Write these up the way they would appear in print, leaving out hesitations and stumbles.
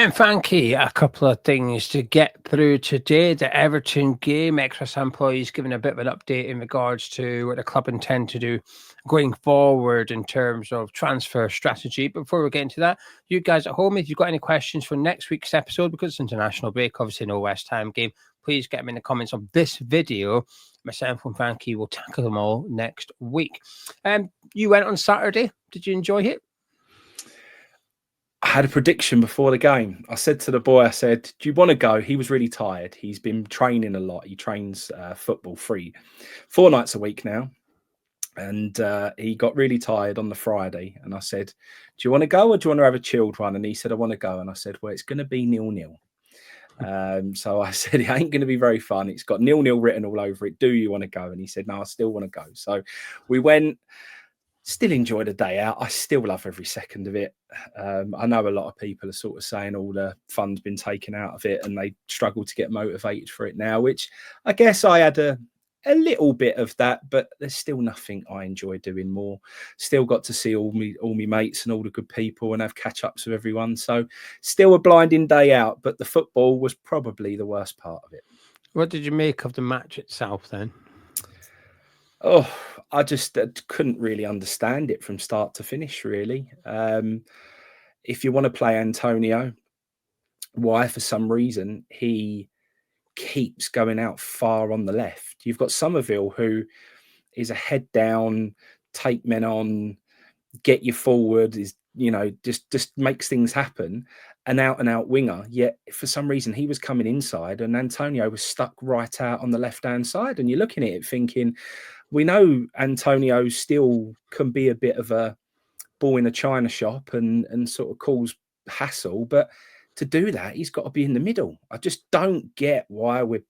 Geo and Frankie, a couple of things to get through today. The Everton game, ExWHUEmployees giving a bit of an update in regards to what the club intend to do going forward in terms of transfer strategy. Before we get into that, you guys at home, if you've got any questions for next week's episode, because it's international break, obviously no West Ham game, please get them in the comments of this video. Myself and Frankie will tackle them all next week. You went on Saturday. Did you enjoy it? I had a prediction before the game. I said to the boy, I said, do you want to go? He was really tired. He's been training a lot. He trains football 4 nights a week now. And he got really tired on the Friday. And I said, do you want to go or do you want to have a chilled one? And he said, I want to go. And I said, well, it's going to be 0-0. So I said, it ain't going to be very fun. It's got 0-0 written all over it. Do you want to go? And he said, no, I still want to go. So we went. Still enjoyed a day out. I still love every second of it. I know a lot of people are sort of saying all the fun's been taken out of it and they struggle to get motivated for it now, which I guess I had a little bit of that, but there's still nothing I enjoy doing more. Still got to see all me mates and all the good people and have catch-ups with everyone. So still a blinding day out, but the football was probably the worst part of it. What did you make of the match itself then? Oh, I just couldn't really understand it from start to finish, really. If you want to play Antonio, why for some reason he keeps going out far on the left? You've got Somerville, who is a head down, take men on, get you forward, is, you know, just makes things happen, an out-and-out winger. Yet for some reason he was coming inside and Antonio was stuck right out on the left-hand side. And you're looking at it thinking, we know Antonio still can be a bit of a ball in a china shop and sort of cause hassle, but to do that, he's got to be in the middle. I just don't get why we're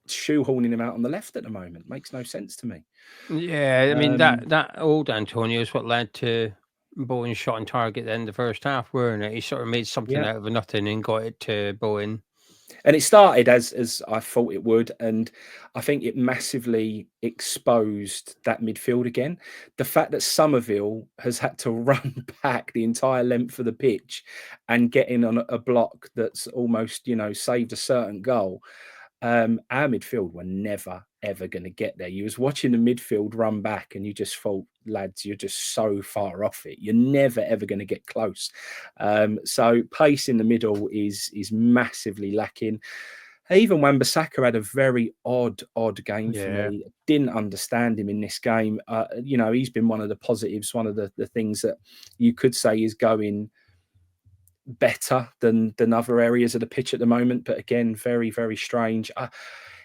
shoehorning him out on the left at the moment. Makes no sense to me. Yeah, I mean, that old Antonio is what led to Bowen shot on target at the end of the first half, weren't it? He sort of made something out of nothing and got it to Bowen. And it started as I thought it would, and I think it massively exposed that midfield again. The fact that Somerville has had to run back the entire length of the pitch and get in on a block that's almost, you know, saved a certain goal. Our midfield were never, ever going to get there. You was watching the midfield run back and you just thought, lads, you're just so far off it. You're never, ever going to get close. So pace in the middle is massively lacking. Even Wan-Bissaka had a very odd game for me. Didn't understand him in this game. You know, he's been one of the positives, one of the things that you could say is going better than other areas of the pitch at the moment, but again, very, very strange.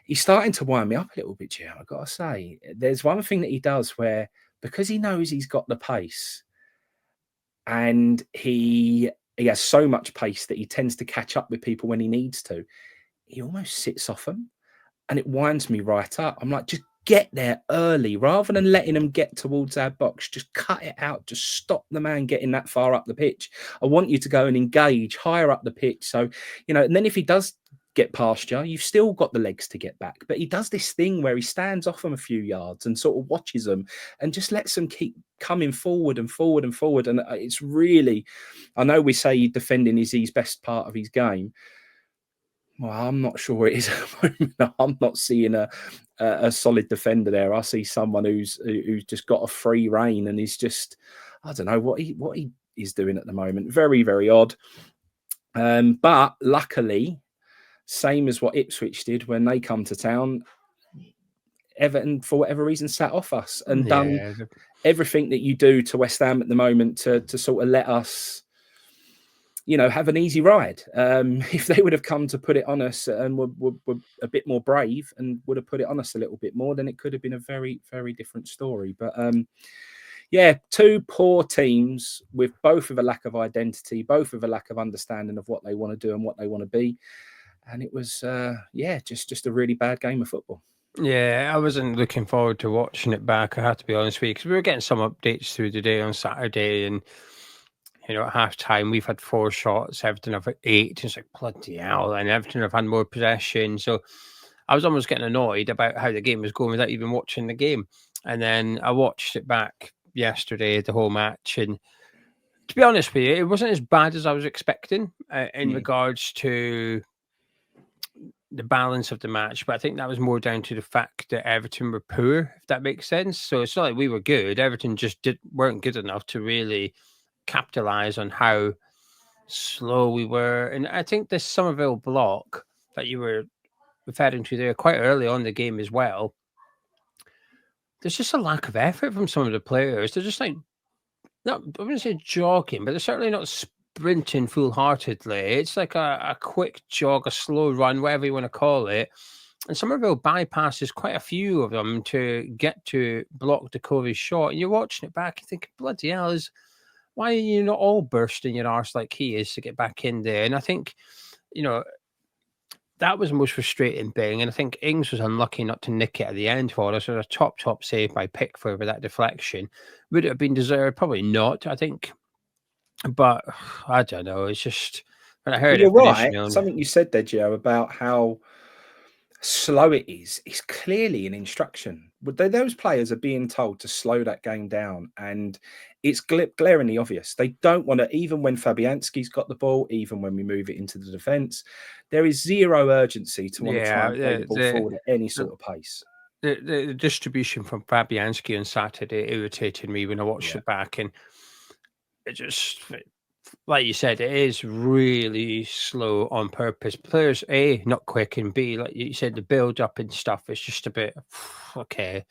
He's starting to wind me up a little bit, Gio, I've got to say. There's one thing that he does where, because he knows he's got the pace and he has so much pace that he tends to catch up with people when he needs to, he almost sits off them and it winds me right up. I'm like, just get there early rather than letting them get towards our box. Just cut it out. Just stop the man getting that far up the pitch. I want you to go and engage higher up the pitch. So, you know, and then if he does get past you, you've still got the legs to get back. But he does this thing where he stands off them a few yards and sort of watches them and just lets them keep coming forward and forward and forward. And it's really, I know we say defending is his best part of his game. Well, I'm not sure it is at the moment. I'm not seeing a solid defender there. I see someone who's just got a free rein and he's just, I don't know what he is doing at the moment. Very, very odd. But luckily, same as what Ipswich did when they come to town, Everton, for whatever reason, sat off us and done everything that you do to West Ham at the moment to sort of let us, you know, have an easy ride. If they would have come to put it on us and were a bit more brave and would have put it on us a little bit more, then it could have been a very, very different story. But yeah, two poor teams with both of a lack of identity, both with a lack of understanding of what they want to do and what they want to be. And it was, just a really bad game of football. Yeah, I wasn't looking forward to watching it back, I have to be honest with you, because we were getting some updates through the day on Saturday and, you know, at half time, we've had 4 shots, Everton have had 8. It's like, bloody hell. And Everton have had more possession. So I was almost getting annoyed about how the game was going without even watching the game. And then I watched it back yesterday, the whole match. And To be honest with you, it wasn't as bad as I was expecting in regards to the balance of the match, but I think that was more down to the fact that Everton were poor, if that makes sense. So it's not like we were good. Everton just weren't good enough to really capitalize on how slow we were. And I think this Somerville block that you were referring to there quite early on in the game as well, there's just a lack of effort from some of the players. They're just like, not, I wouldn't say jogging, but they're certainly not sprinting full-heartedly. It's like a quick jog, a slow run, whatever you want to call it. And Somerville bypasses quite a few of them to get to block Dakovi's shot. And you're watching it back and thinking, bloody hell, why are you not all bursting your arse like he is to get back in there? And I think, that was the most frustrating thing. And I think Ings was unlucky not to nick it at the end for us. It was a top save by Pickford with that deflection. Would it have been deserved? Probably not, I think. But I don't know. It's just, when I heard You're it right. finishing, Something you said there, Gio, about how slow it is clearly an instruction. Those players are being told to slow that game down, and it's glaringly obvious. They don't want to, even when Fabianski's got the ball, even when we move it into the defence, there is zero urgency to want to try and play the ball forward at any sort of pace. The distribution from Fabianski on Saturday irritated me when I watched it back, and it just, like you said, it is really slow on purpose. Players, A, not quick, and B, like you said, the build up and stuff is just a bit, okay.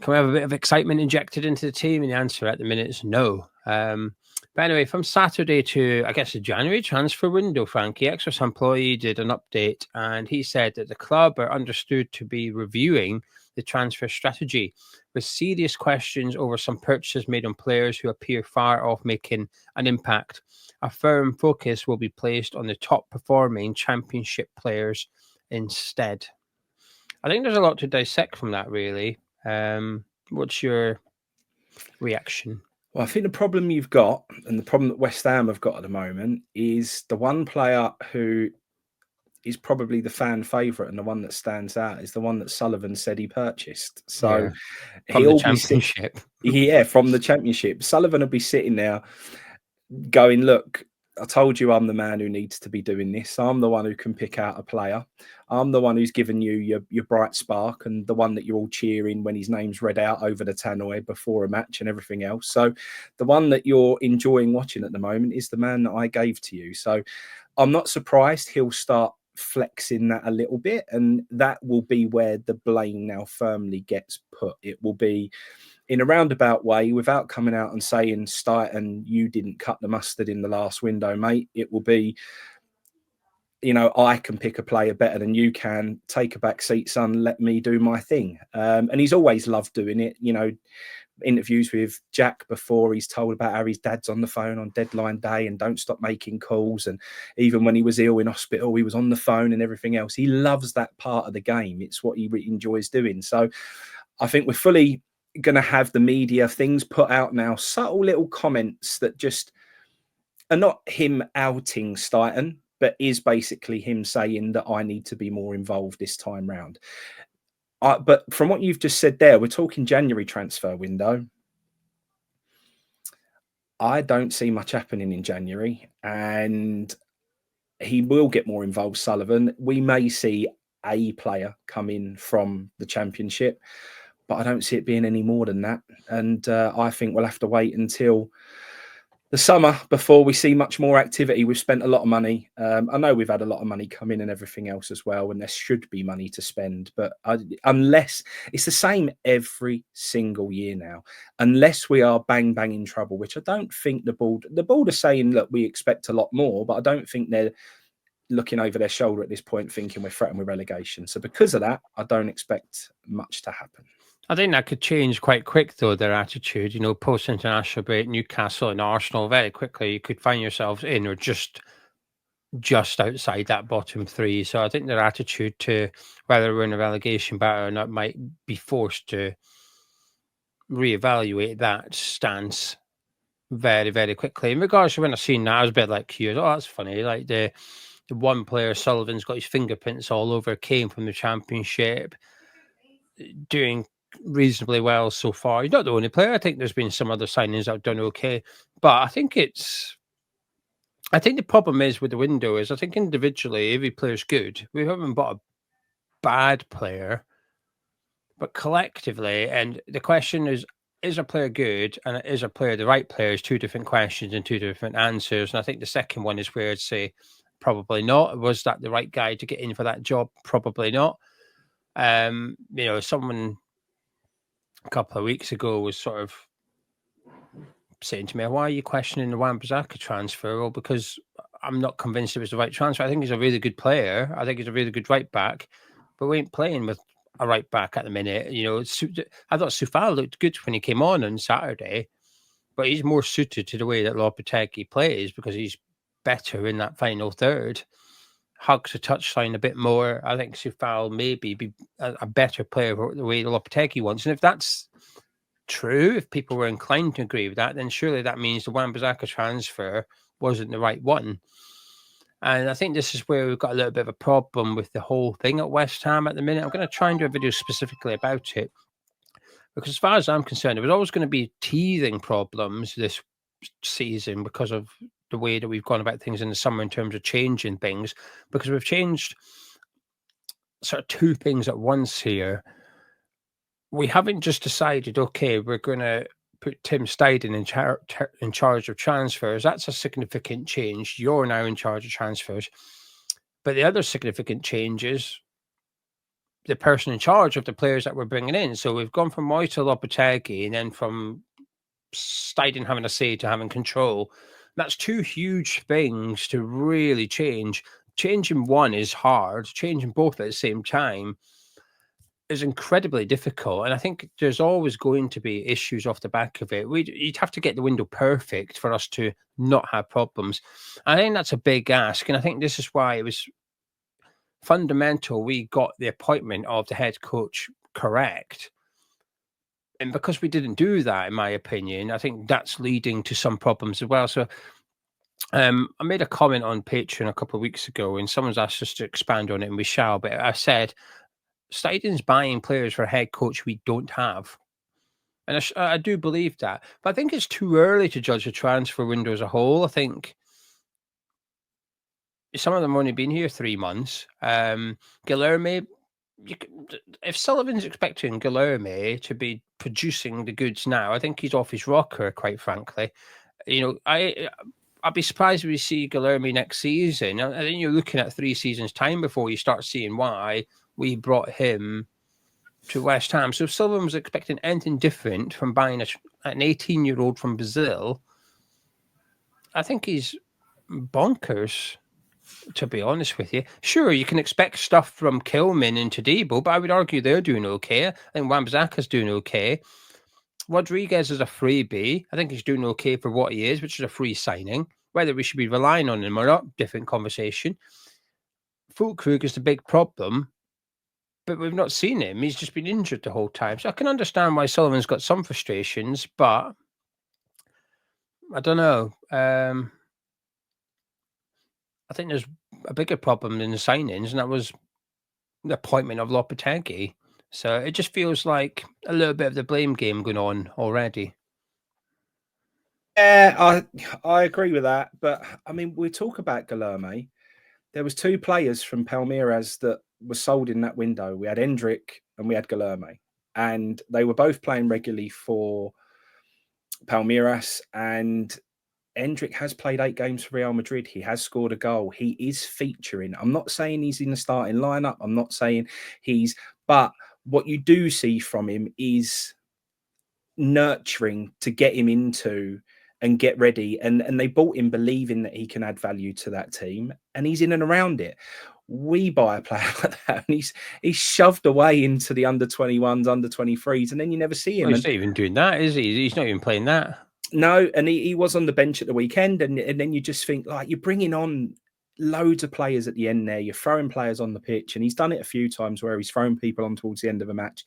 Can we have a bit of excitement injected into the team? And the answer at the minute is no. But anyway, from Saturday to, I guess, the January transfer window, Frankie, ExWHUEmployee did an update, and he said that the club are understood to be reviewing the transfer strategy with serious questions over some purchases made on players who appear far off making an impact. A firm focus will be placed on the top performing championship players instead. I think there's a lot to dissect from that, really. What's your reaction? Well, I think the problem you've got, and the problem that West Ham have got at the moment, is the one player who is probably the fan favourite and the one that stands out is the one that Sullivan said he purchased. So from the championship. From the championship. Sullivan will be sitting there going, look, I told you I'm the man who needs to be doing this. I'm the one who can pick out a player. I'm the one who's given you your bright spark and the one that you're all cheering when his name's read out over the tannoy before a match and everything else. So the one that you're enjoying watching at the moment is the man that I gave to you. So I'm not surprised he'll start flexing that a little bit, and that will be where the blame now firmly gets put. It will be in a roundabout way, without coming out and saying, Steidten, you didn't cut the mustard in the last window, mate. It will be, I can pick a player better than you can. Take a back seat, son. Let me do my thing. And he's always loved doing it. Interviews with Jack before, he's told about how his dad's on the phone on deadline day and don't stop making calls. And even when he was ill in hospital, he was on the phone and everything else. He loves that part of the game. It's what he enjoys doing. So I think we're fully going to have the media things put out now, subtle little comments that just are not him outing Steidten, but is basically him saying that I need to be more involved this time round. But from what you've just said there, we're talking January transfer window. I don't see much happening in January, and he will get more involved, Sullivan. We may see a player come in from the championship, but I don't see it being any more than that. And I think we'll have to wait until the summer before we see much more activity. We've spent a lot of money. I know we've had a lot of money come in and everything else as well, and there should be money to spend. But unless it's the same every single year now, unless we are bang in trouble, which I don't think the board are saying, look, we expect a lot more, but I don't think they're looking over their shoulder at this point thinking we're threatened with relegation. So because of that, I don't expect much to happen. I think that could change quite quick, though, their attitude. Post-international break, Newcastle and Arsenal, very quickly, you could find yourselves in or just outside that bottom three. So I think their attitude to whether we're in a relegation battle or not might be forced to reevaluate that stance very, very quickly. In regards to when I seen that, I was a bit like you. Oh, that's funny. Like the one player, Sullivan's got his fingerprints all over, came from the championship, doing reasonably well so far. He's not the only player. I think there's been some other signings that have done okay, but I think the problem is with the window is I think individually every player's good. We haven't bought a bad player, but collectively, and the question is a player good and is a player the right player is two different questions and two different answers. And I think the second one is where I'd say probably not. Was that the right guy to get in for that job? Probably not. Someone a couple of weeks ago was sort of saying to me, "Why are you questioning the Wan-Bissaka transfer?" Well, because I'm not convinced it was the right transfer. I think he's a really good player. I think he's a really good right back, but we ain't playing with a right back at the minute. I thought Sufal looked good when he came on Saturday, but he's more suited to the way that Lopetegui plays because he's better in that final third. Hugs the touchline a bit more. I think Sufal maybe be a better player the way Lopetegui wants. And if that's true, if people were inclined to agree with that, then surely that means the Wan-Bissaka transfer wasn't the right one. And I think this is where we've got a little bit of a problem with the whole thing at West Ham at the minute. I'm going to try and do a video specifically about it because as far as I'm concerned, there was always going to be teething problems this season because of the way that we've gone about things in the summer in terms of changing things, because we've changed sort of two things at once here. We haven't just decided, okay, we're going to put Tim Steidten in charge of transfers. That's a significant change. You're now in charge of transfers. But the other significant change is the person in charge of the players that we're bringing in. So we've gone from Moy to Lopetegui and then from Steidten having a say to having control. That's two huge things to really change. Changing one is hard. Changing both at the same time is incredibly difficult, and I think there's always going to be issues off the back of it. You'd have to get the window perfect for us to not have problems. I think that's a big ask, and I think this is why it was fundamental we got the appointment of the head coach correct. And because we didn't do that, in my opinion, I think that's leading to some problems as well. So I made a comment on Patreon a couple of weeks ago, and someone's asked us to expand on it, and we shall. But I said, Steiden's buying players for a head coach we don't have. And I do believe that. But I think it's too early to judge the transfer window as a whole. I think some of them have only been here 3 months. Guilherme, if Sullivan's expecting Guilherme to be producing the goods now, I think he's off his rocker, quite frankly. I'd be surprised if we see Guilherme next season. I think you're looking at 3 seasons' time before you start seeing why we brought him to West Ham. So if Sullivan was expecting anything different from buying an 18-year-old from Brazil, I think he's bonkers, to be honest with you. Sure, you can expect stuff from Kilman and Tadebo, but I would argue they're doing okay. I think Wan-Bissaka's doing okay. Rodriguez is a freebie. I think he's doing okay for what he is, which is a free signing. Whether we should be relying on him or not, different conversation. Fulkrug is the big problem, but we've not seen him. He's just been injured the whole time. So I can understand why Sullivan's got some frustrations, but I don't know. I think there's a bigger problem than the signings, and that was the appointment of Lopetegui. So it just feels like a little bit of the blame game going on already. Yeah, I agree with that. But, I mean, we talk about Guilherme. There was 2 players from Palmeiras that were sold in that window. We had Hendrick and we had Guilherme. And they were both playing regularly for Palmeiras. And Hendrick has played 8 games for Real Madrid. He has scored a goal. He is featuring. I'm not saying he's in the starting lineup. I'm not saying but what you do see from him is nurturing to get him into and get ready. And they bought him believing that he can add value to that team. And he's in and around it. We buy a player like that, and he's shoved away into the under-21s, under-23s, and then you never see him. Well, he's not even doing that, is he? He's not even playing that. No, and he was on the bench at the weekend, and then you just think, like, you're bringing on loads of players at the end there. You're throwing players on the pitch, and he's done it a few times where he's thrown people on towards the end of a match.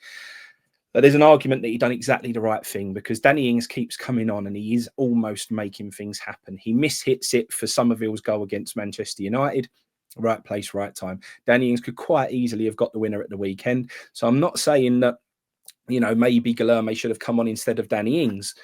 But there's an argument that he done exactly the right thing, because Danny Ings keeps coming on and he is almost making things happen. He mishits it for Somerville's goal against Manchester United. Right place, right time. Danny Ings could quite easily have got the winner at the weekend. So I'm not saying that you know, maybe Guilherme should have come on instead of Danny Ings.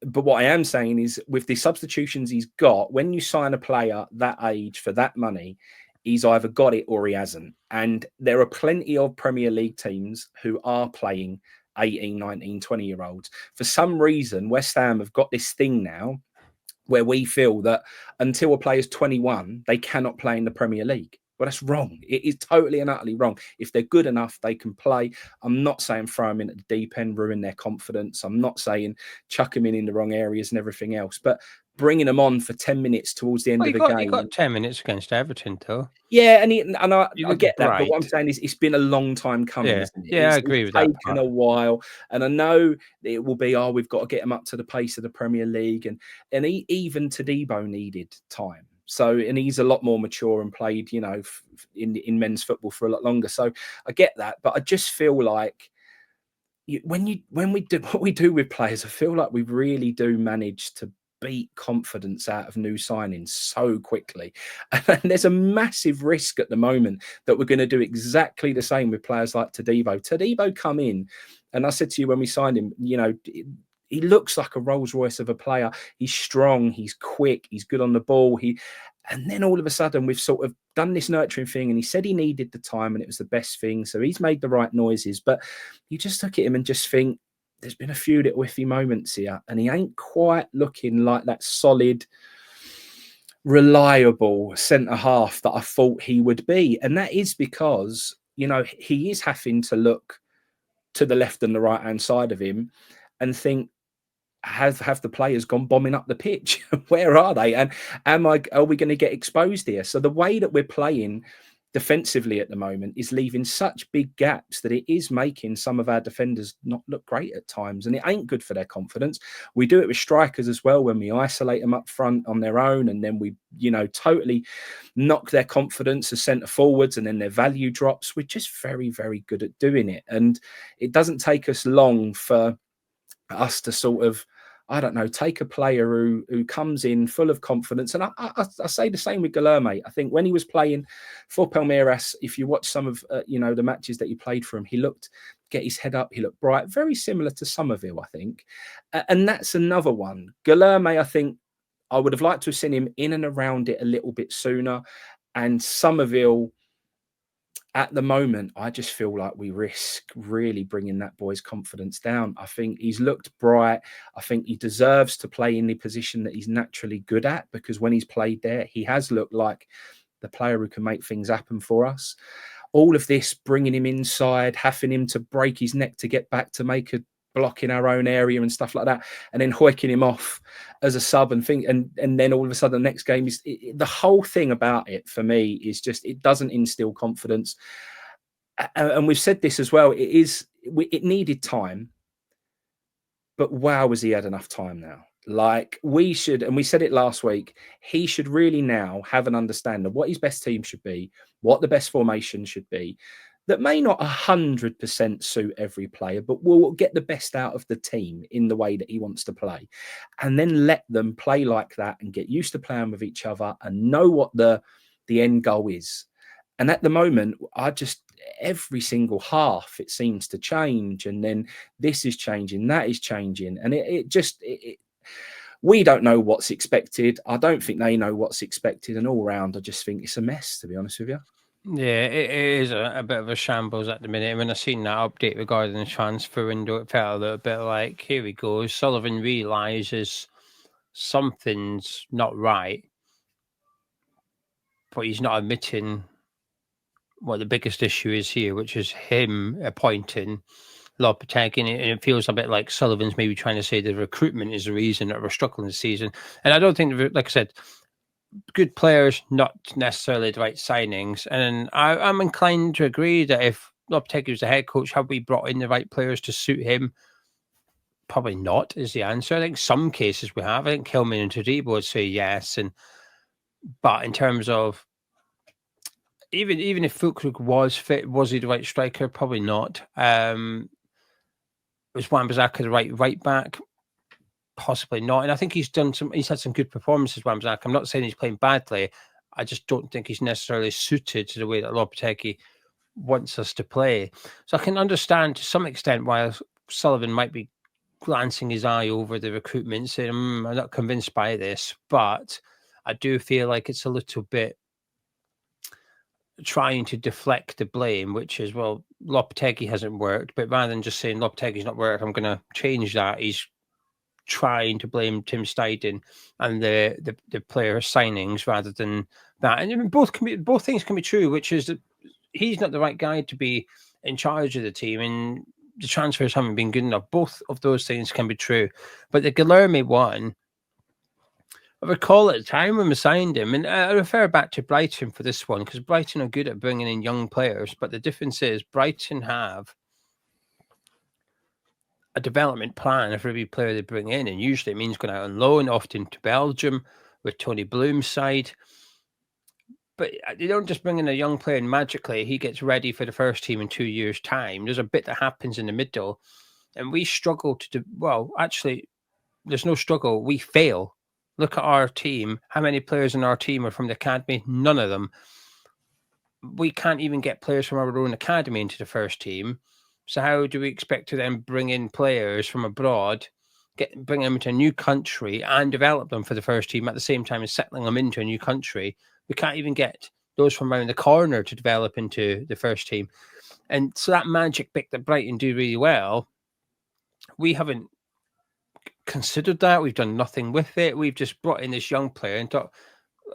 But what I am saying is, with the substitutions he's got, when you sign a player that age for that money, he's either got it or he hasn't. And there are plenty of Premier League teams who are playing 18, 19, 20-year-olds. For some reason, West Ham have got this thing now where we feel that until a player's 21, they cannot play in the Premier League. Well, that's wrong. It is totally and utterly wrong. If they're good enough, they can play. I'm not saying throw them in at the deep end, ruin their confidence. I'm not saying chuck them in the wrong areas and everything else. But bringing them on for 10 minutes towards the end of the game. He got 10 minutes against Everton, though. Yeah, and I get that. But bright. what I'm saying is it's been a long time coming, isn't it? I agree with that. It's taken a while. And I know it will be, we've got to get them up to the pace of the Premier League. And even Todibo needed time. So, and he's a lot more mature and played, you know, in men's football for a lot longer. So I get that, but I just feel like when we do what we do with players, I feel like we really do manage to beat confidence out of new signings so quickly. And there's a massive risk at the moment that we're going to do exactly the same with players like Todibo. Todibo come in, and I said to you when we signed him, you know, he looks like a Rolls Royce of a player. He's strong, he's quick, he's good on the ball. And then all of a sudden we've sort of done this nurturing thing, and he said he needed the time and it was the best thing. So he's made the right noises, but you just look at him and just think there's been a few little iffy moments here, and he ain't quite looking like that solid, reliable centre half that I thought he would be. And that is because, you know, he is having to look to the left and the right hand side of him and think, have the players gone bombing up the pitch? Where are they? And are we going to get exposed here? So the way that we're playing defensively at the moment is leaving such big gaps that it is making some of our defenders not look great at times, and it ain't good for their confidence. We do it with strikers as well when we isolate them up front on their own, and then we, you know, totally knock their confidence as centre forwards, and then their value drops. We're just very, very good at doing it, and it doesn't take us long for us to sort of, I don't know, take a player who comes in full of confidence. And I say the same with Guilherme. I think when he was playing for Palmeiras, if you watch some of you know, the matches that he played for him, he looked, get his head up, he looked bright, very similar to Somerville, I think. And that's another one. Guilherme, I think I would have liked to have seen him in and around it a little bit sooner. And Somerville, at the moment, I just feel like we risk really bringing that boy's confidence down. I think he's looked bright. I think he deserves to play in the position that he's naturally good at, because when he's played there, he has looked like the player who can make things happen for us. All of this, bringing him inside, having him to break his neck to get back to make a block in our own area and stuff like that, and then hoiking him off as a sub and then all of a sudden the next game is the whole thing about it for me is just, it doesn't instill confidence. And we've said this as well, it needed time, but wow, has he had enough time now? Like, we should, and we said it last week, he should really now have an understanding of what his best team should be, what the best formation should be, that may not 100% suit every player, but will get the best out of the team in the way that he wants to play. And then let them play like that and get used to playing with each other and know what the end goal is. And at the moment, every single half, it seems to change. And then this is changing, that is changing. And we don't know what's expected. I don't think they know what's expected. And all round, I just think it's a mess, to be honest with you. Yeah, it is a bit of a shambles at the minute. When I seen that update regarding the transfer window, it felt a little bit like, here we go. Sullivan realises something's not right, but he's not admitting what the biggest issue is here, which is him appointing Lopetegui, and it feels a bit like Sullivan's maybe trying to say the recruitment is the reason that we're struggling this season. And I don't think, like I said, good players, not necessarily the right signings. And I'm inclined to agree that if Lopetegui was the head coach, have we brought in the right players to suit him? Probably not is the answer. I think some cases we have. I think Kilman and Todibo would say yes. But in terms of even if Füllkrug was fit, was he the right striker? Probably not. Was Wan-Bissaka the right back? Possibly not. And I think he's had some good performances, Wan-Bissaka. I'm not saying he's playing badly. I just don't think he's necessarily suited to the way that Lopetegui wants us to play. So I can understand to some extent why Sullivan might be glancing his eye over the recruitment, saying, I'm not convinced by this, but I do feel like it's a little bit trying to deflect the blame, which is, well, Lopetegui hasn't worked, but rather than just saying Lopetegui's not worked, I'm going to change that. He's trying to blame Tim Steidten and the player signings rather than that. And both things can be true, which is that he's not the right guy to be in charge of the team, and the transfers haven't been good enough. Both of those things can be true. But the Guilherme one, I recall at the time when we signed him, and I refer back to Brighton for this one, because Brighton are good at bringing in young players, but the difference is Brighton have a development plan for every player they bring in, and usually it means going out on loan, often to Belgium with Tony Bloom's side. But they don't just bring in a young player and magically he gets ready for the first team in 2 years' time. There's a bit that happens in the middle, and we struggle to do well. Actually, there's no struggle. We fail. Look at our team. How many players in our team are from the academy? None of them. We can't even get players from our own academy into the first team. So how do we expect to then bring in players from abroad, bring them into a new country and develop them for the first team at the same time as settling them into a new country? We can't even get those from around the corner to develop into the first team. And so that magic pick that Brighton do really well, we haven't considered that. We've done nothing with it. We've just brought in this young player and thought,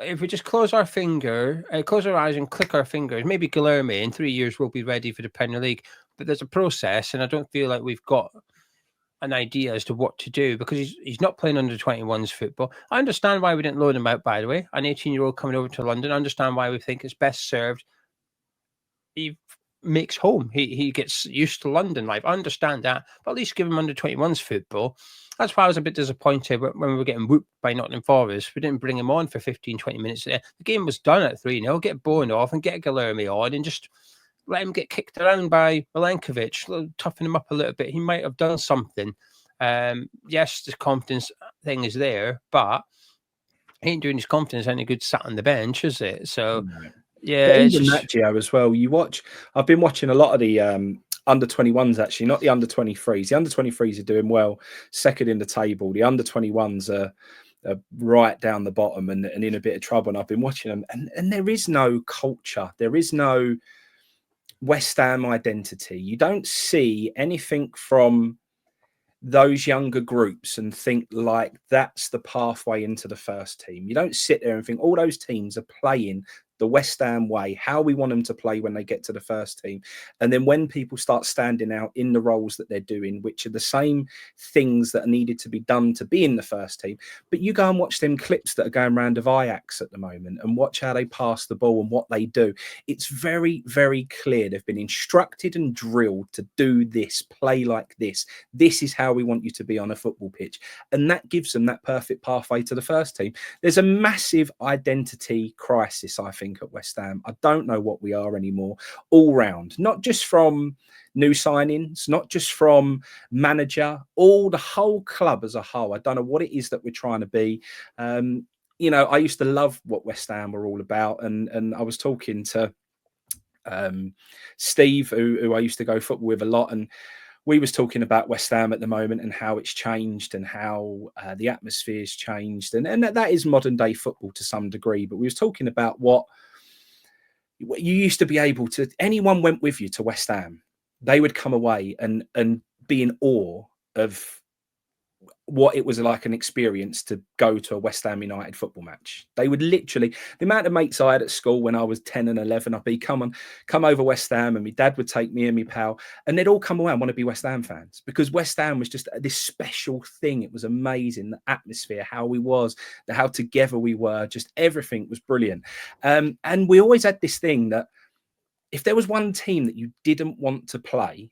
if we just close our eyes and click our fingers, maybe Guilherme in 3 years will be ready for the Premier League. But there's a process, and I don't feel like we've got an idea as to what to do, because he's not playing under 21s football. I understand why we didn't loan him out, by the way. An 18-year-old coming over to London. I understand why we think it's best served. He makes home. He gets used to London life. I understand that, but at least give him under 21s football. That's why I was a bit disappointed when we were getting whooped by Nottingham Forest. We didn't bring him on for 15, 20 minutes there. The game was done at 3-0. Get Bowen off and get Guilherme on and just let him get kicked around by Milenkovic, toughen him up a little bit. He might have done something. Yes, the confidence thing is there, but he ain't doing his confidence any good sat on the bench, is it? So, yeah. But even that, Geo, as well, I've been watching a lot of the under 21s, actually, not the under 23s. The under 23s are doing well, second in the table. The under 21s are right down the bottom and in a bit of trouble. And I've been watching them, and there is no culture. There is no West Ham identity. You don't see anything from those younger groups and think like that's the pathway into the first team. You don't sit there and think all those teams are playing the West Ham way, how we want them to play when they get to the first team. And then when people start standing out in the roles that they're doing, which are the same things that are needed to be done to be in the first team, but you go and watch them clips that are going around of Ajax at the moment and watch how they pass the ball and what they do. It's very, very clear. They've been instructed and drilled to do this, play like this. This is how we want you to be on a football pitch. And that gives them that perfect pathway to the first team. There's a massive identity crisis, I think, at West Ham. I don't know what we are anymore, all round, not just from new signings, not just from manager, the whole club as a whole. I don't know what it is that we're trying to be. You know, I used to love what West Ham were all about, and I was talking to Steve, who I used to go football with a lot, and we was talking about West Ham at the moment and how it's changed and how the atmosphere's changed. And that is modern day football to some degree. But we was talking about what you used to be able to, anyone went with you to West Ham, they would come away and be in awe of what it was like an experience to go to a West Ham United football match. They would literally, the amount of mates I had at school when I was 10 and 11, I'd be, come over West Ham, and my dad would take me and my pal, and they'd all come away and want to be West Ham fans, because West Ham was just this special thing. It was amazing, the atmosphere, how we was, how together we were, just everything was brilliant. And we always had this thing that if there was one team that you didn't want to play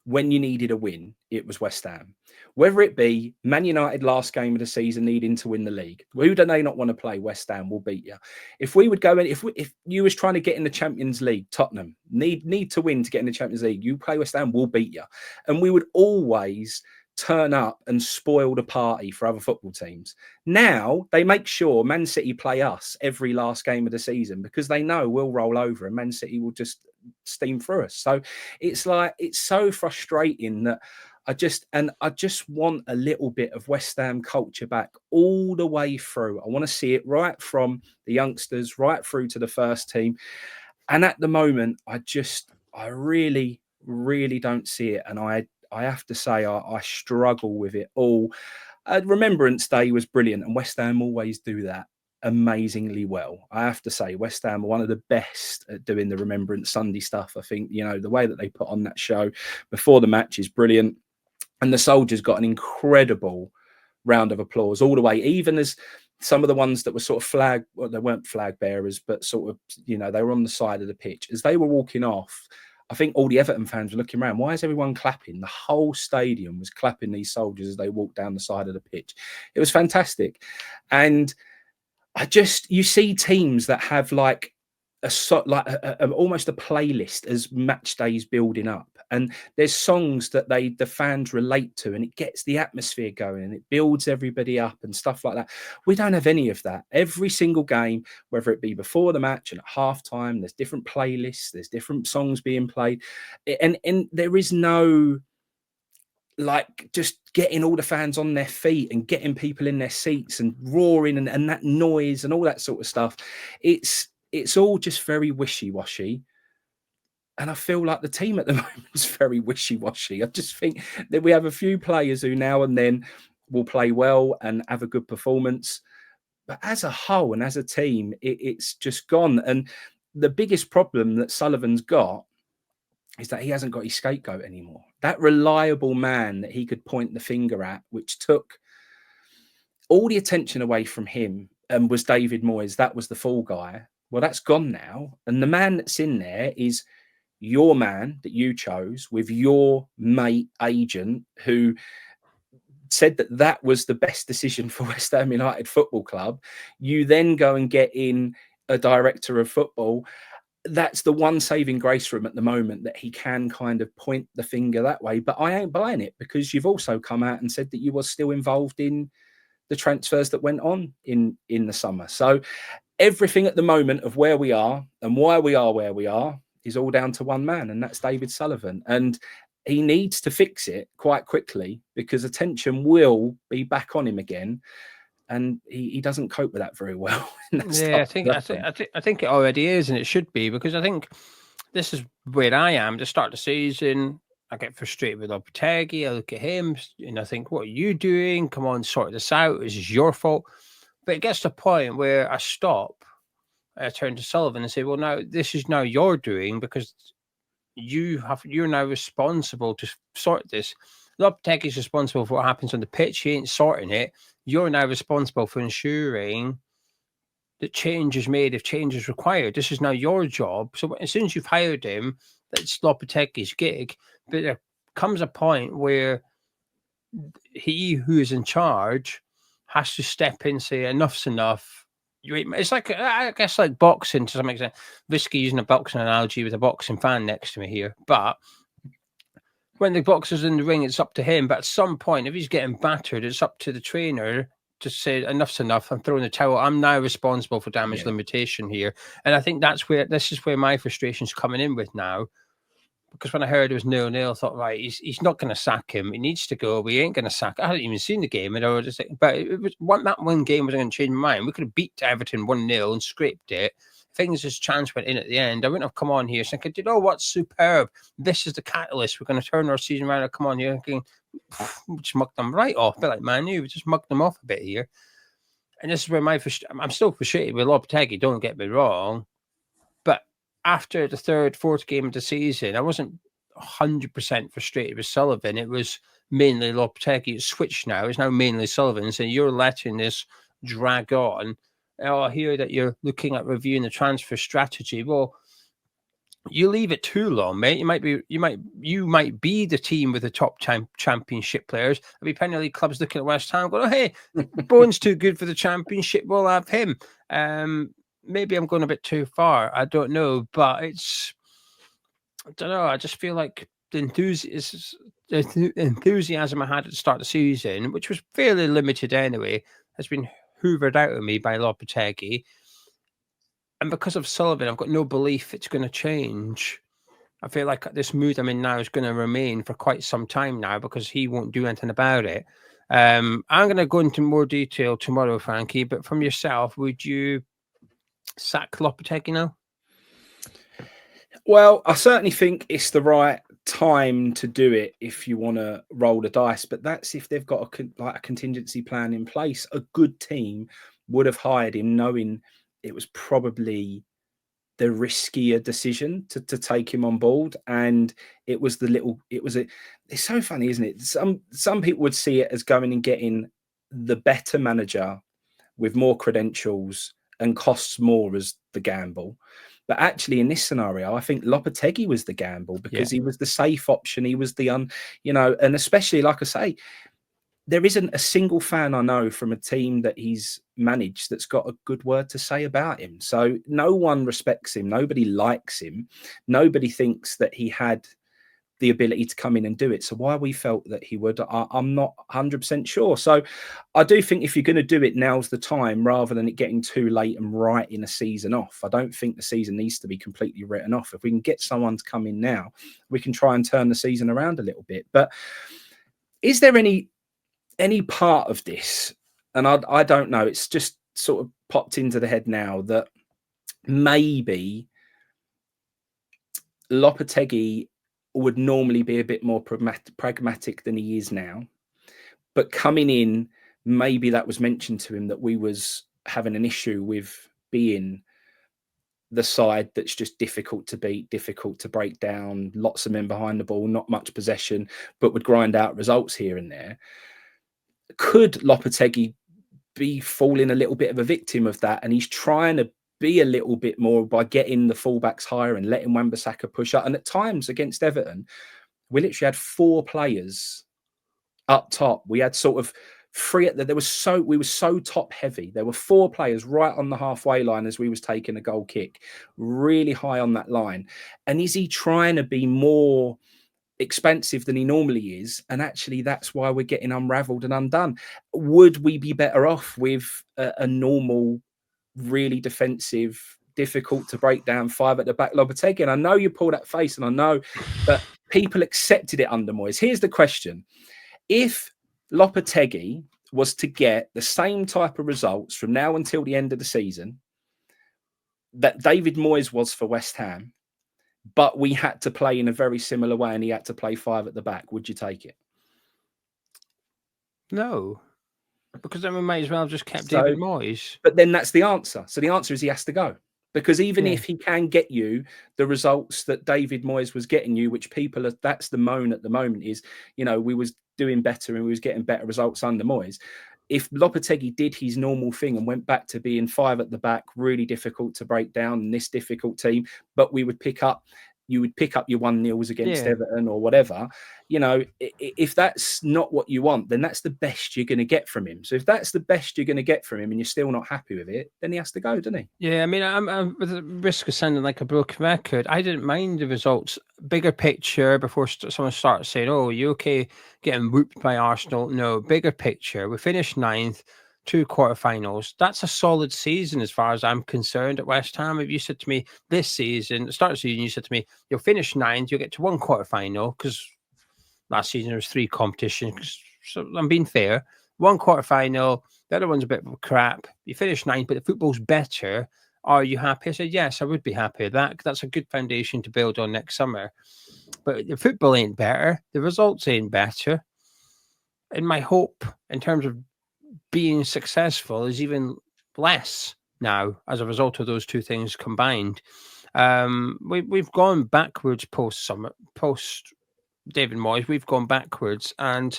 when you needed a win, it was West Ham. Whether it be Man United last game of the season needing to win the league, who do they not want to play? West Ham will beat you. If we would go in, if you was trying to get in the Champions League, Tottenham need to win to get in the Champions League, you play West Ham, will beat you. And we would always turn up and spoil the party for other football teams. Now they make sure Man City play us every last game of the season because they know we'll roll over and Man City will just steam through us. So it's like, it's so frustrating that I just want a little bit of West Ham culture back all the way through. I want to see it right from the youngsters right through to the first team. And at the moment, I really, really don't see it. And I have to say, I struggle with it all. Remembrance Day was brilliant, and West Ham always do that amazingly well. I have to say, West Ham are one of the best at doing the Remembrance Sunday stuff. I think, you know, the way that they put on that show before the match is brilliant. And the Soldiers got an incredible round of applause all the way, even as some of the ones that were sort of they weren't flag bearers, but sort of, you know, they were on the side of the pitch. As they were walking off, I think all the Everton fans were looking around. Why is everyone clapping? The whole stadium was clapping these Soldiers as they walked down the side of the pitch. It was fantastic. And you see teams that have like almost a playlist as match days building up, and there's songs that the fans relate to, and it gets the atmosphere going and it builds everybody up and stuff like that. We don't have any of that. Every single game, whether it be before the match and at halftime, there's different playlists, there's different songs being played, and there is no like just getting all the fans on their feet and getting people in their seats and roaring and that noise and all that sort of stuff. It's all just very wishy-washy. And I feel like the team at the moment is very wishy-washy. I just think that we have a few players who now and then will play well and have a good performance. But as a whole and as a team, it's just gone. And the biggest problem that Sullivan's got is that he hasn't got his scapegoat anymore. That reliable man that he could point the finger at, which took all the attention away from him, and was David Moyes. That was the fall guy. Well, that's gone now. And the man that's in there is your man that you chose with your mate agent who said that that was the best decision for West Ham United Football Club. You then go and get in a director of football. That's the one saving grace for him at the moment, that he can kind of point the finger that way. But I ain't buying it, because you've also come out and said that you were still involved in the transfers that went on in the summer. So everything at the moment of where we are and why we are where we are is all down to one man, and that's David Sullivan. And he needs to fix it quite quickly, because attention will be back on him again. And he doesn't cope with that very well. Yeah, I think it already is, and it should be, because I think this is where I am. To start the season, I get frustrated with Lopetegui. I look at him and I think, what are you doing? Come on, sort this out. This is your fault. But it gets to a point where I stop. I turn to Sullivan and say, well, now this is now your doing, because you're now responsible to sort this. Lopetegui is responsible for what happens on the pitch. He ain't sorting it. You're now responsible for ensuring that change is made if change is required. This is now your job. So as soon as you've hired him, that's Lopetegui's gig. But there comes a point where he who is in charge has to step in and say, enough's enough. It's like, I guess, like boxing to some extent. Risky using a boxing analogy with a boxing fan next to me here. But when the boxer's in the ring, it's up to him. But at some point, if he's getting battered, it's up to the trainer to say, enough's enough. I'm throwing the towel. I'm now responsible for damage limitation here. And I think this is where my frustration's coming in with now. Because when I heard it was 0-0, I thought, right, he's not going to sack him. He needs to go. We ain't going to sack. I hadn't even seen the game, and I was just like, but that one game wasn't going to change my mind. We could have beat Everton 1-0 and scraped it. Things just chance went in at the end. I wouldn't have come on here thinking, you know what, superb. This is the catalyst. We're going to turn our season around. I come on here thinking, we just mugged them right off. A bit like Man U, we just mugged them off a bit here. And this is where I'm still frustrated with Lopetegui, don't get me wrong. But after the third, fourth game of the season, I wasn't 100% frustrated with Sullivan. It was mainly Lopetegui. It's switched now. It's now mainly Sullivan. So you're letting this drag on. Oh, I hear that you're looking at reviewing the transfer strategy. Well, you leave it too long, mate. You might be the team with the top championship players. There'll be Premier League clubs looking at West Ham going, oh, hey, Bowen's too good for the championship. We'll have him. Maybe I'm going a bit too far. I don't know, but I don't know. I just feel like the the enthusiasm I had at the start of the season, which was fairly limited anyway, has been hoovered out of me by Lopetegui. And because of Sullivan, I've got no belief it's going to change. I feel like this mood I'm in now is going to remain for quite some time now because he won't do anything about it. I'm going to go into more detail tomorrow, Frankie, but from yourself, would you sack Lopetegui now? Well, I certainly think it's the right time to do it if you want to roll the dice, but that's if they've got a contingency plan in place. A good team would have hired him knowing it was probably the riskier decision to take him on board, and it's so funny, isn't it? Some people would see it as going and getting the better manager with more credentials and costs more as the gamble. But actually, in this scenario, I think Lopetegui was the gamble because he was the safe option. He was the and especially, like I say, there isn't a single fan I know from a team that he's managed that's got a good word to say about him. So no one respects him. Nobody likes him. Nobody thinks that he had the ability to come in and do it. So why we felt that he would, I'm not 100% sure. So I do think if you're going to do it, now's the time rather than it getting too late and writing a season off. I don't think the season needs to be completely written off. If we can get someone to come in now, we can try and turn the season around a little bit. But is there any part of this, and I don't know, it's just sort of popped into the head now that maybe Lopetegui would normally be a bit more pragmatic than he is now, but coming in, maybe that was mentioned to him that we was having an issue with being the side that's just difficult to beat, difficult to break down, lots of men behind the ball, not much possession, but would grind out results here and there. Could Lopetegui be falling a little bit of a victim of that? And he's trying to be a little bit more by getting the fullbacks higher and letting Wan-Bissaka push up. And at times against Everton, we literally had 4 players up top. We had sort of 3 we were so top heavy. There were 4 players right on the halfway line as we was taking a goal kick, really high on that line. And is he trying to be more expensive than he normally is, and actually that's why we're getting unraveled and undone? Would we be better off with a normal, really defensive, difficult to break down 5 at the back Lopetegui? And I know you pull that face, and I know that people accepted it under Moyes. Here's the question: if Lopetegui was to get the same type of results from now until the end of the season that David Moyes was for West Ham, but we had to play in a very similar way and he had to play 5 at the back, would you take it? No, because then we might as well have just kept David Moyes. But then that's the answer. So the answer is he has to go. Because even if he can get you the results that David Moyes was getting you, which people are, that's the moan at the moment is, we was doing better and we was getting better results under Moyes. If Lopetegui did his normal thing and went back to being 5 at the back, really difficult to break down in this difficult team, but you would pick up your 1-0s against Everton or whatever, if that's not what you want, then that's the best you're going to get from him. So if that's the best you're going to get from him and you're still not happy with it, then he has to go, doesn't he? Yeah, I mean, I'm with the risk of sounding like a broken record. I didn't mind the results. Bigger picture, before someone starts saying, "Oh, you okay getting whooped by Arsenal?" No, bigger picture. We finished 9th, 2 quarterfinals. That's a solid season as far as I'm concerned at West Ham. If you said to me this season, the start of the season, you said to me, "You'll finish 9th, you'll get to 1 quarterfinal," because last season there was 3 competitions. So I'm being fair. 1 quarterfinal, the other one's a bit of crap. You finish 9th, but the football's better. Are you happy? I said, yes, I would be happy with that. That's a good foundation to build on next summer. But the football ain't better. The results ain't better. And my hope in terms of being successful is even less now as a result of those 2 things combined. We've gone backwards post David Moyes. We've gone backwards, and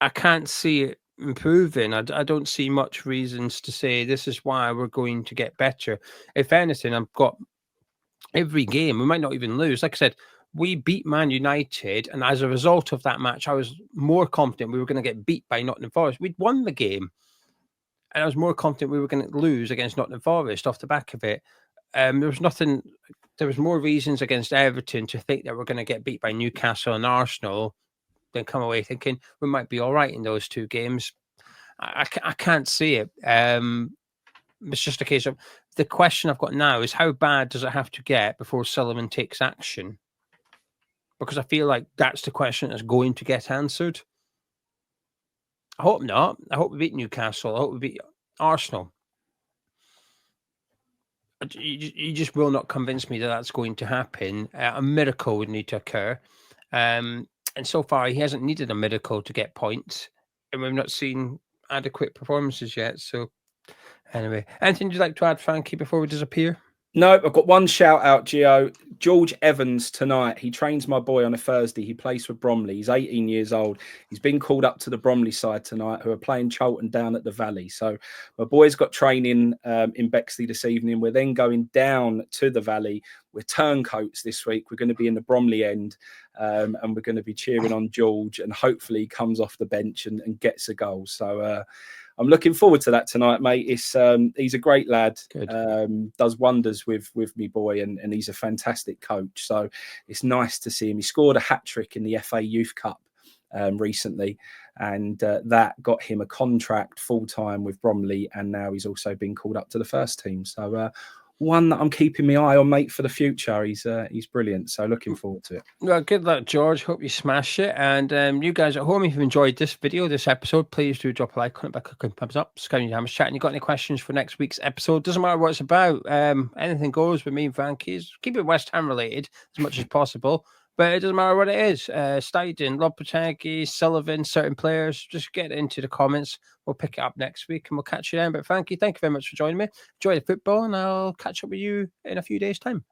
I can't see it improving. I don't see much reasons to say this is why we're going to get better. If anything, I've got every game. We might not even lose. Like I said, we beat Man United, and as a result of that match, I was more confident we were going to get beat by Nottingham Forest. We'd won the game, and I was more confident we were going to lose against Nottingham Forest off the back of it. There was more reasons against Everton to think that we're going to get beat by Newcastle and Arsenal then come away thinking we might be all right in those 2 games. I can't see it. It's just a case of the question I've got now is how bad does it have to get before Sullivan takes action? Because I feel like that's the question that's going to get answered. I hope not. I hope we beat Newcastle. I hope we beat Arsenal. You just will not convince me that that's going to happen. A miracle would need to occur. And so far, he hasn't needed a miracle to get points. And we've not seen adequate performances yet. So anyway, anything you'd like to add, Frankie, before we disappear? No, I've got one shout out, Geo. George Evans tonight. He trains my boy on a Thursday. He plays for Bromley. He's 18 years old. He's been called up to the Bromley side tonight, who are playing Charlton down at the Valley. So my boy's got training in Bexley this evening. We're then going down to the Valley. We're turncoats this week. We're going to be in the Bromley end, and we're going to be cheering on George, and hopefully he comes off the bench and gets a goal. So I'm looking forward to that tonight, mate. It's he's a great lad, does wonders with me boy, and he's a fantastic coach. So it's nice to see him. He scored a hat-trick in the FA Youth Cup recently, and that got him a contract full-time with Bromley, and now he's also been called up to the first team. So one that I'm keeping my eye on, mate, for the future. He's brilliant. So looking forward to it. Well, good luck, George. Hope you smash it. And you guys at home, if you've enjoyed this video, this episode, please do drop a like on it by clicking thumbs up. Skyrim Hammers chat. And you got any questions for next week's episode? Doesn't matter what it's about. Anything goes with me and Frankie's. Keep it West Ham related as much as possible. But it doesn't matter what it is. Steidten, Lopetegui, Sullivan, certain players. Just get it into the comments. We'll pick it up next week and we'll catch you then. But Frankie, thank you very much for joining me. Enjoy the football, and I'll catch up with you in a few days' time.